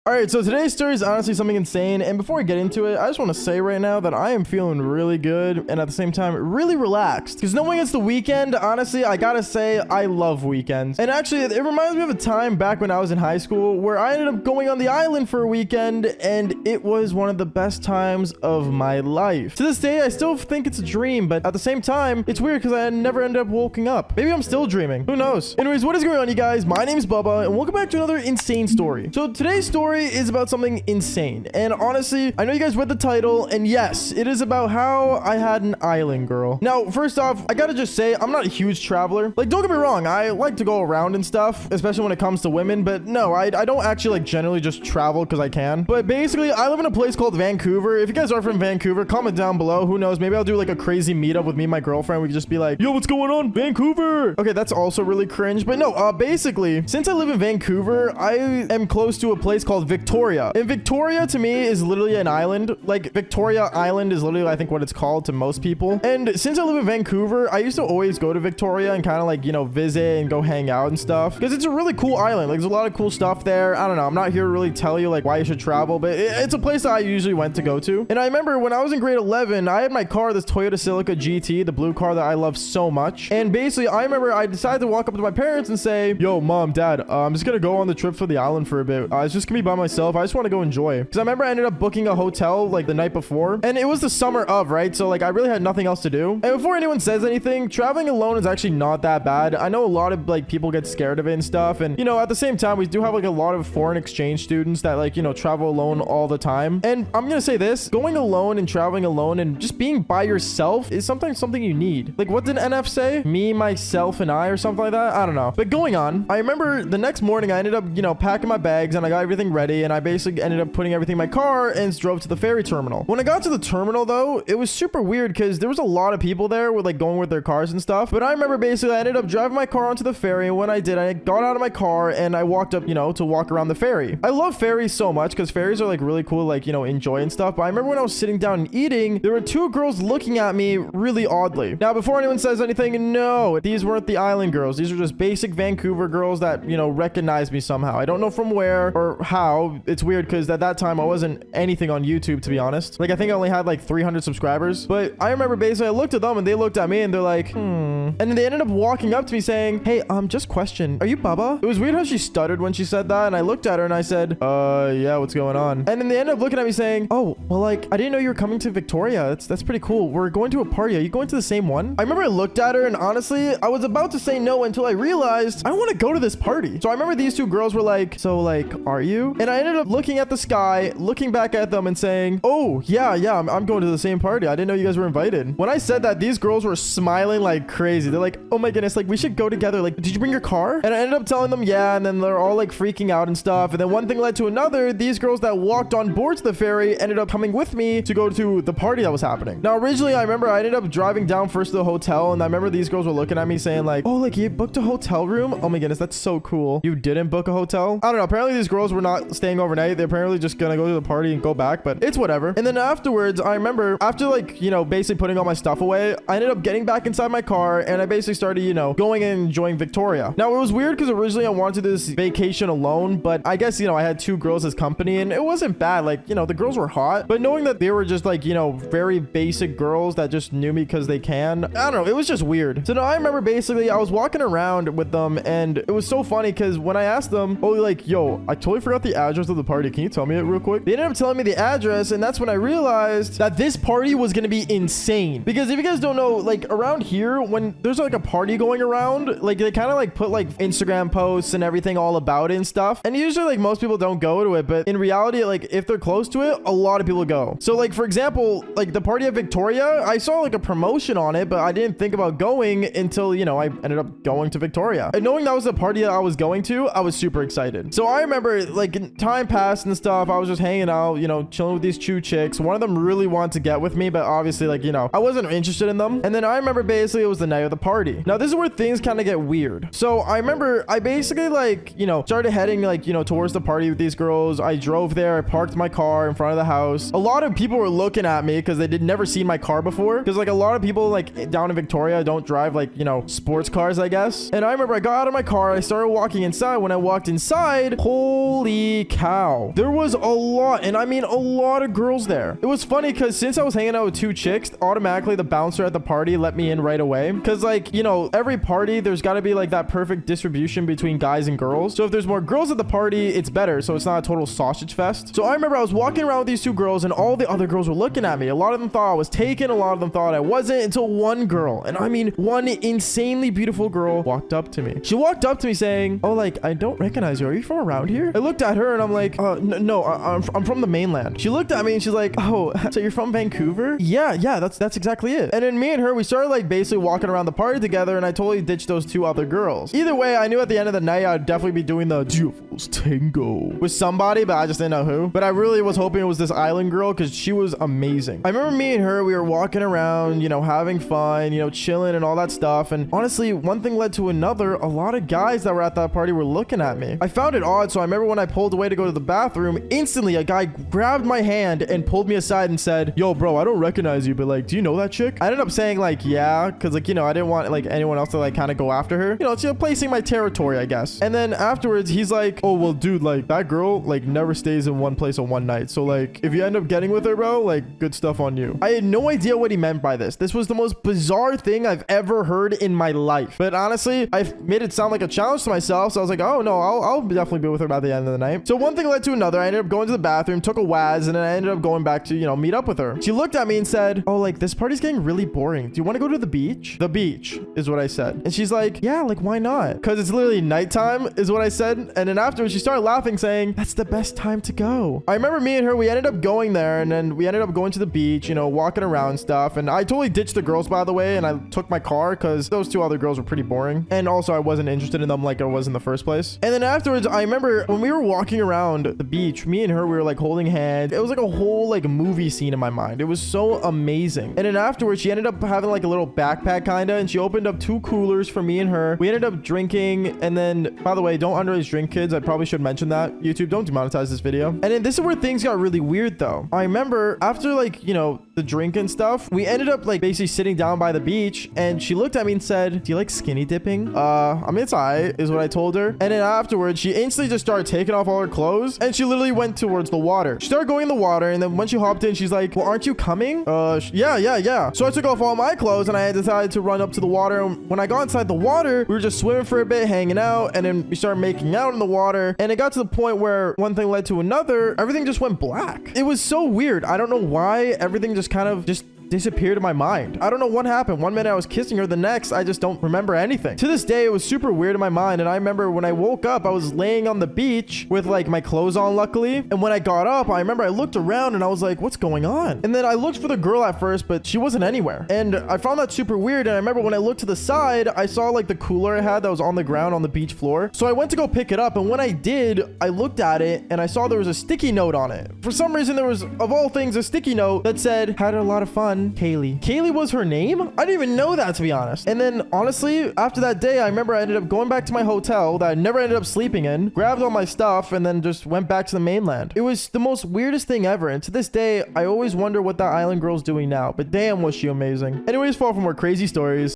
All right, so today's story is honestly something insane. And before I get into it, I just want to say right now that I am feeling really good and at the same time really relaxed. Because knowing it's the weekend, honestly, I gotta say I love weekends. And actually, it reminds me of a time back when I was in high school where I ended up going on the island for a weekend, and it was one of the best times of my life. To this day, I still think it's a dream, but at the same time, it's weird because I never ended up waking up. Maybe I'm still dreaming. Who knows? Anyways, what is going on, you guys? My name is Bubba, and welcome back to another insane story. So today's story is about something insane, and honestly, I know you guys read the title, and yes, it is about how I had an island girl. Now, first off, I gotta just say, I'm not a huge traveler. Like, don't get me wrong, I like to go around and stuff, especially when it comes to women, but no, I don't actually like generally just travel because I can. But basically, I live in a place called Vancouver. If you guys are from Vancouver, comment down below. Who knows, maybe I'll do like a crazy meetup with me and my girlfriend. We could just be like, yo, what's going on, Vancouver? Okay, that's also really cringe, but no, basically, since I live in Vancouver, I am close to a place called Victoria. And Victoria to me is literally an island. Like, Victoria Island is literally, I think, what it's called to most people. And since I live in Vancouver, I used to always go to Victoria and kind of like, you know, visit and go hang out and stuff, because it's a really cool island. Like, there's a lot of cool stuff there. I don't know, I'm not here to really tell you like why you should travel, but it's a place that I usually went to go to. And I remember when I was in grade 11, I had my car, this Toyota Celica GT, the blue car that I love so much. And basically, I remember I decided to walk up to my parents and say, yo, mom, dad, I'm just gonna go on the trip for the island for a bit. It's just gonna be by myself. I just want to go enjoy. Because I remember I ended up booking a hotel like the night before, and it was the summer of, right? So like I really had nothing else to do. And before anyone says anything, traveling alone is actually not that bad. I know a lot of like people get scared of it and stuff, and you know, at the same time, we do have like a lot of foreign exchange students that like, you know, travel alone all the time. And I'm gonna say this, going alone and traveling alone and just being by yourself is something you need. Like, what did NF say? Me, myself, and I, or something like that? I don't know. But going on, I remember the next morning I ended up, you know, packing my bags and I got everything ready, and I basically ended up putting everything in my car and drove to the ferry terminal. When I got to the terminal though, it was super weird because there was a lot of people there with like going with their cars and stuff. But I remember basically I ended up driving my car onto the ferry, and when I did, I got out of my car and I walked up, you know, to walk around the ferry. I love ferries so much because ferries are like really cool, like, you know, enjoy and stuff. But I remember when I was sitting down and eating, there were two girls looking at me really oddly. Now, before anyone says anything, no, these weren't the island girls. These were just basic Vancouver girls that, you know, recognized me somehow. I don't know from where or how. It's weird because at that time I wasn't anything on YouTube, to be honest. Like, I think I only had like 300 subscribers. But I remember basically I looked at them and they looked at me and they're like, And then they ended up walking up to me saying, hey, just question, are you Bubba? It was weird how she stuttered when she said that, and I looked at her and I said, yeah, what's going on? And then they ended up looking at me saying, oh, well, like, I didn't know you were coming to Victoria. That's pretty cool. We're going to a party. Are you going to the same one? I remember I looked at her and honestly, I was about to say no until I realized I want to go to this party. So I remember these two girls were like, so like, are you? And I ended up looking at the sky, looking back at them and saying, oh, yeah, I'm going to the same party. I didn't know you guys were invited. When I said that, these girls were smiling like crazy. They're like, oh my goodness, like, we should go together. Like, did you bring your car? And I ended up telling them, yeah, and then they're all like freaking out and stuff. And then one thing led to another. These girls that walked on board to the ferry ended up coming with me to go to the party that was happening. Now, originally, I remember I ended up driving down first to the hotel, and I remember these girls were looking at me saying like, oh, like, you booked a hotel room? Oh my goodness, that's so cool. You didn't book a hotel? I don't know. Apparently, these girls were not staying overnight. They're apparently just gonna go to the party and go back, but it's whatever. And then afterwards, I remember after like, you know, basically putting all my stuff away, I ended up getting back inside my car and I basically started, you know, going and enjoying Victoria. Now, it was weird because originally I wanted this vacation alone, but I guess, you know, I had two girls as company and it wasn't bad. Like, you know, the girls were hot, but knowing that they were just like, you know, very basic girls that just knew me because they can, I don't know, it was just weird. So now I remember basically I was walking around with them and it was so funny because when I asked them, oh, like, yo, I totally forgot the address of the party. Can you tell me it real quick? They ended up telling me the address, and that's when I realized that this party was going to be insane. Because if you guys don't know, like, around here, when there's like a party going around, like, they kind of like put like Instagram posts and everything all about it and stuff. And usually like most people don't go to it, but in reality, like, if they're close to it, a lot of people go. So like, for example, like the party at Victoria, I saw like a promotion on it, but I didn't think about going until, you know, I ended up going to Victoria. And knowing that was the party that I was going to, I was super excited. So I remember like time passed and stuff. I was just hanging out, you know, chilling with these two chicks. One of them really wanted to get with me, but obviously, like, you know, I wasn't interested in them. And then I remember basically it was the night of the party. Now, this is where things kind of get weird. So I remember I basically like, you know, started heading like, you know, towards the party with these girls. I drove there. I parked my car in front of the house. A lot of people were looking at me because they did never seen my car before. Because like a lot of people like down in Victoria don't drive like, you know, sports cars, I guess. And I remember I got out of my car. I started walking inside. When I walked inside, holy Holy cow. There was a lot, and I mean a lot of girls there. It was funny because since I was hanging out with 2 chicks, automatically the bouncer at the party let me in right away. Because like, you know, every party, there's got to be like that perfect distribution between guys and girls. So if there's more girls at the party, it's better. So it's not a total sausage fest. So I remember I was walking around with these 2 girls and all the other girls were looking at me. A lot of them thought I was taken. A lot of them thought I wasn't, until one girl, and I mean one insanely beautiful girl, walked up to me. She walked up to me saying, oh, like, I don't recognize you. Are you from around here? I looked at her and I'm like, no, I'm from the mainland. She looked at me and she's like, oh, so you're from Vancouver? Yeah, that's exactly it. And then me and her, we started like basically walking around the party together, and I totally ditched those 2 other girls. Either way, I knew at the end of the night I'd definitely be doing the Devil's Tango with somebody, but I just didn't know who. But I really was hoping it was this island girl because she was amazing. I remember me and her, we were walking around, you know, having fun, you know, chilling and all that stuff. And honestly, one thing led to another. A lot of guys that were at that party were looking at me. I found it odd. So I remember when I pulled away to go to the bathroom, instantly a guy grabbed my hand and pulled me aside and said, yo, bro, I don't recognize you, but like, do you know that chick? I ended up saying like, yeah, because like, you know, I didn't want like anyone else to like kind of go after her. You know, it's, you know, placing my territory, I guess. And then afterwards, he's like, oh, well, dude, like that girl like never stays in one place on one night. So like, if you end up getting with her, bro, like good stuff on you. I had no idea what he meant by this. This was the most bizarre thing I've ever heard in my life. But honestly, I made it sound like a challenge to myself. So I was like, oh no, I'll definitely be with her by the end of the night. So one thing led to another. I ended up going to the bathroom, took a waz, and then I ended up going back to, you know, meet up with her. She looked at me and said, oh, like this party's getting really boring. Do you want to go to the beach? The beach is what I said. And she's like, yeah, like why not? Because it's literally nighttime is what I said. And then afterwards, she started laughing saying, that's the best time to go. I remember me and her, we ended up going there, and then we ended up going to the beach, you know, walking around and stuff. And I totally ditched the girls, by the way, and I took my car because those 2 other girls were pretty boring. And also I wasn't interested in them like I was in the first place. And then afterwards, I remember when we were walking around the beach, me and her, we were like holding hands. It was like a whole like movie scene in my mind. It was so amazing. And then afterwards, she ended up having like a little backpack kind of, and she opened up 2 coolers for me and her. We ended up drinking. And then, by the way, don't underage drink, kids. I probably should mention that. YouTube, don't demonetize this video. And then this is where things got really weird though. I remember after like, you know, the drink and stuff, we ended up like basically sitting down by the beach, and she looked at me and said, do you like skinny dipping? I mean, it's alright, is what I told her. And then afterwards, she instantly just started taking off all her clothes, and she literally went towards the water. She started going in the water, and then when she hopped in, she's like, well, aren't you coming? Yeah. So I took off all my clothes, and I decided to run up to the water. And when I got inside the water, we were just swimming for a bit, hanging out, and then we started making out in the water. And it got to the point where one thing led to another. Everything just went black. It was so weird. I don't know why everything just kind of just disappeared in my mind. I don't know what happened. One minute I was kissing her, the next I just don't remember anything. To this day, it was super weird in my mind. And I remember when I woke up, I was laying on the beach with like my clothes on, luckily. And when I got up, I remember I looked around and I was like, what's going on? And then I looked for the girl at first, but she wasn't anywhere. And I found that super weird. And I remember when I looked to the side, I saw like the cooler I had that was on the ground on the beach floor. So I went to go pick it up. And when I did, I looked at it and I saw there was a sticky note on it. For some reason, there was, of all things, a sticky note that said, had a lot of fun, Kaylee. Kaylee was her name? I didn't even know that, to be honest. And then honestly, after that day, I remember I ended up going back to my hotel that I never ended up sleeping in, grabbed all my stuff, and then just went back to the mainland. It was the most weirdest thing ever. And to this day, I always wonder what that island girl's doing now. But damn, was she amazing. Anyways, follow for more crazy stories.